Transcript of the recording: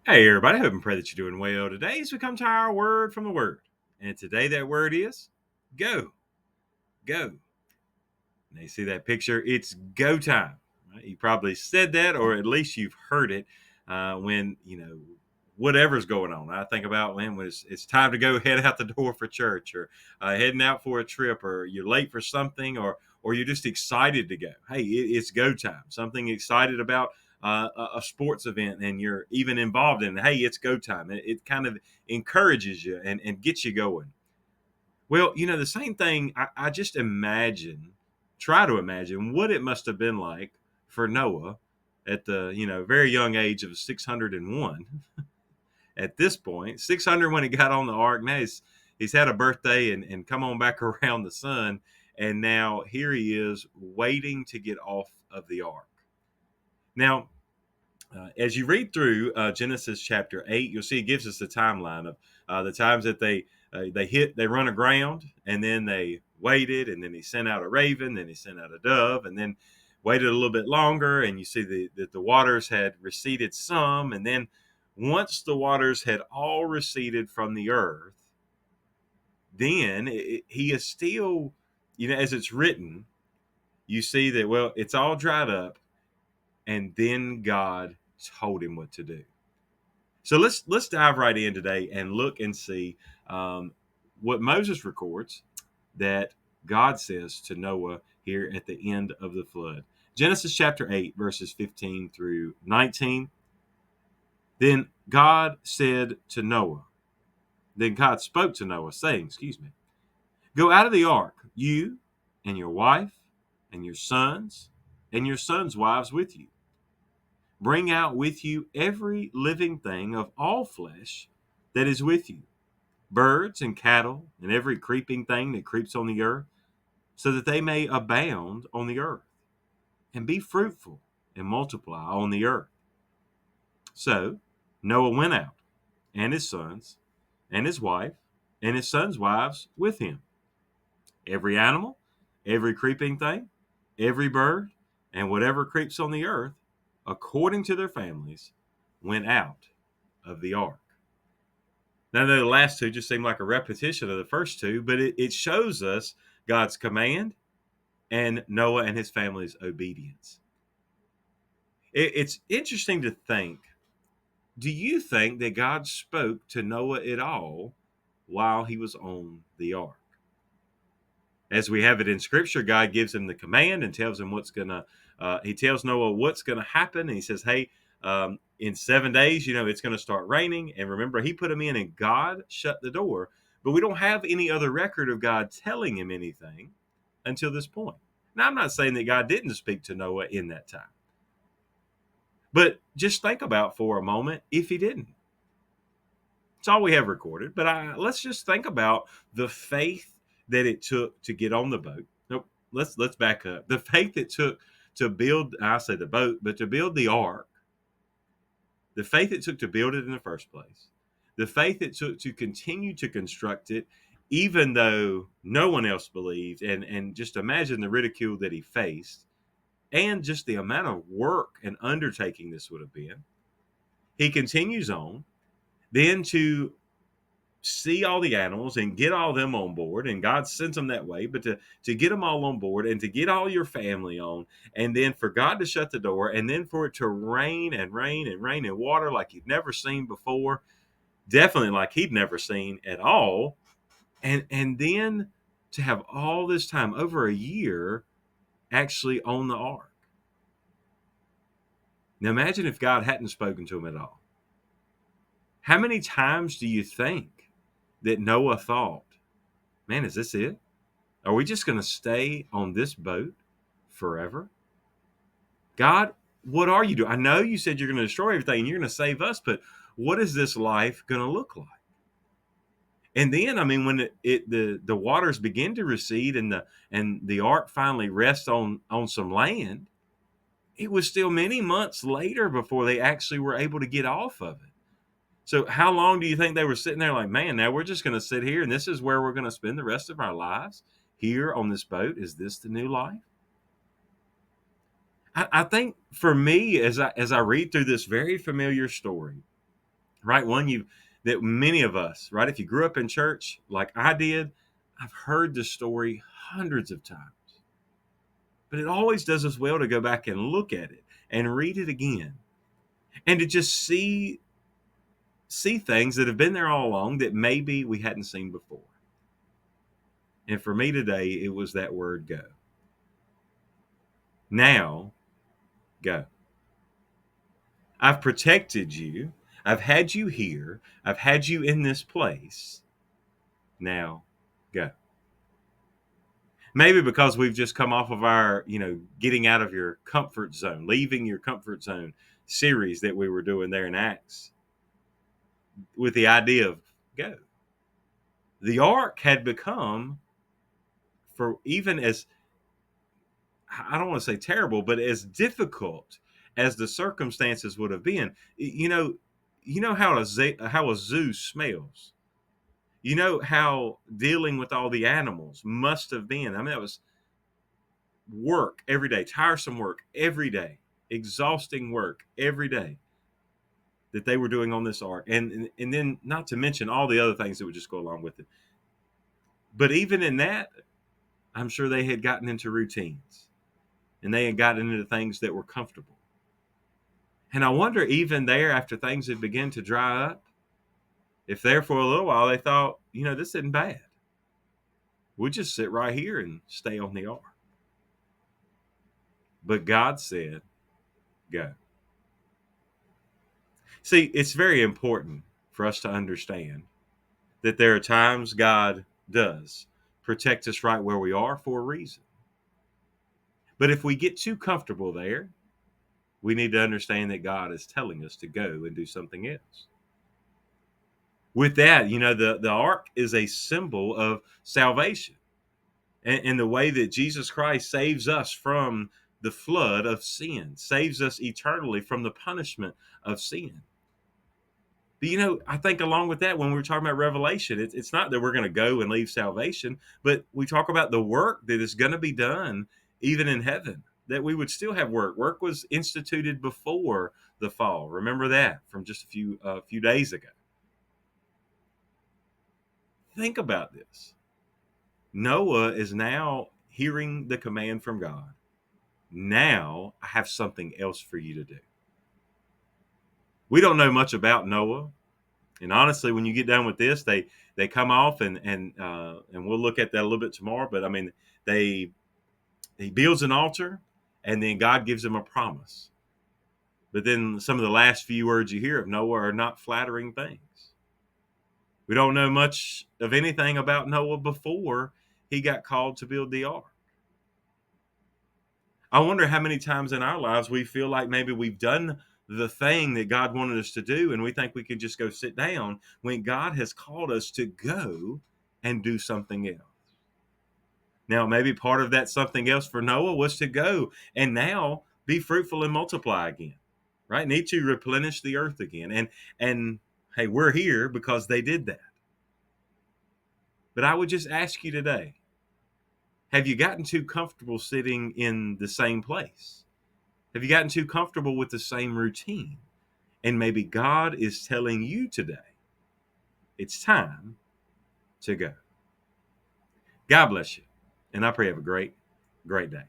Hey, everybody. I hope and pray that you're doing well today as we come to our word from the Word. And today that word is go. Go. Now, you see that picture? It's go time. Right? You probably said that, or at least you've heard it when, whatever's going on. I think about when it's time to go head out the door for church or heading out for a trip or you're late for something or you're just excited to go. Hey, it's go time. Something excited about a sports event and you're even involved in it. Hey, it's go time. It kind of encourages you and gets you going. Well, the same thing, I just try to imagine what it must have been like for Noah at the, very young age of 601 at this point. 600 when he got on the ark. Now he's had a birthday and come on back around the sun. And now here he is waiting to get off of the ark. Now, as you read through Genesis chapter 8, you'll see it gives us the timeline of the times that they run aground, and then they waited, and then he sent out a raven, then he sent out a dove, and then waited a little bit longer, and you see that the waters had receded some, and then once the waters had all receded from the earth, then he is still, as it's written, you see that, well, it's all dried up, and then God told him what to do. So let's dive right in today and look and see what Moses records that God says to Noah here at the end of the flood. Genesis chapter 8, verses 15 through 19. Then God said to Noah, then God spoke to Noah, saying, go out of the ark, you and your wife and your sons' wives with you. Bring out with you every living thing of all flesh that is with you, birds and cattle, and every creeping thing that creeps on the earth, so that they may abound on the earth, and be fruitful and multiply on the earth. So Noah went out, and his sons, and his wife, and his sons' wives with him. Every animal, every creeping thing, every bird, and whatever creeps on the earth, according to their families, went out of the ark. Now, the last two just seem like a repetition of the first two, but it shows us God's command and Noah and his family's obedience. It's interesting to think, do you think that God spoke to Noah at all while he was on the ark? As we have it in Scripture, God gives him the command and tells him he tells Noah what's going to happen. And he says, hey, in 7 days, it's going to start raining. And remember, he put him in and God shut the door. But we don't have any other record of God telling him anything until this point. Now, I'm not saying that God didn't speak to Noah in that time. But just think about for a moment if he didn't. It's all we have recorded. But let's just think about the faith that it took to get on the boat. Nope. Let's back up. The faith it took to build, I say the boat, but to build the ark. The faith it took to build it in the first place. The faith it took to continue to construct it, even though no one else believed. And just imagine the ridicule that he faced and just the amount of work and undertaking this would have been. He continues on, then to see all the animals and get all them on board, and God sends them that way, but to get them all on board and to get all your family on, and then for God to shut the door, and then for it to rain and rain and rain and water like you've never seen before, definitely like he'd never seen at all, and then to have all this time, over a year, actually on the ark. Now imagine if God hadn't spoken to him at all. How many times do you think that Noah thought, man, is this it? Are we just going to stay on this boat forever? God, what are you doing? I know you said you're going to destroy everything and you're going to save us, but what is this life going to look like? And then, I mean, when the waters begin to recede and the ark finally rests on some land, it was still many months later before they actually were able to get off of it. So how long do you think they were sitting there like, man, now we're just going to sit here and this is where we're going to spend the rest of our lives here on this boat? Is this the new life? I think for me, as I read through this very familiar story, right? One that many of us, right? If you grew up in church like I did, I've heard the story hundreds of times. But it always does us well to go back and look at it and read it again and to just see things that have been there all along that maybe we hadn't seen before. And for me today, it was that word go. Now, go. I've protected you. I've had you here. I've had you in this place. Now, go. Maybe because we've just come off of our, getting out of your comfort zone, leaving your comfort zone series that we were doing there in Acts with the idea of go. The ark had become, for even as, I don't want to say terrible, but as difficult as the circumstances would have been. How a zoo smells. You know how dealing with all the animals must have been. I mean, that was work every day, tiresome work every day, exhausting work every day that they were doing on this ark, and then not to mention all the other things that would just go along with it. But even in that, I'm sure they had gotten into routines, and they had gotten into things that were comfortable. And I wonder, even there, after things had begun to dry up, if there for a little while they thought, this isn't bad. We'll just sit right here and stay on the ark. But God said, go. See, it's very important for us to understand that there are times God does protect us right where we are for a reason. But if we get too comfortable there, we need to understand that God is telling us to go and do something else. With that, the ark is a symbol of salvation and the way that Jesus Christ saves us from the flood of sin, saves us eternally from the punishment of sin. But I think along with that, when we're talking about Revelation, it's not that we're going to go and leave salvation, but we talk about the work that is going to be done even in heaven, that we would still have work. Work was instituted before the fall. Remember that from just a few days ago. Think about this. Noah is now hearing the command from God. Now I have something else for you to do. We don't know much about Noah. And honestly, when you get done with this, they come off and we'll look at that a little bit tomorrow. But I mean, he builds an altar, and then God gives him a promise. But then some of the last few words you hear of Noah are not flattering things. We don't know much of anything about Noah before he got called to build the ark. I wonder how many times in our lives we feel like maybe we've done the thing that God wanted us to do, and we think we can just go sit down when God has called us to go and do something else. Now, maybe part of that something else for Noah was to go and now be fruitful and multiply again, right? Need to replenish the earth again. And hey, we're here because they did that. But I would just ask you today, have you gotten too comfortable sitting in the same place? Have you gotten too comfortable with the same routine? And maybe God is telling you today, it's time to go. God bless you. And I pray you have a great, great day.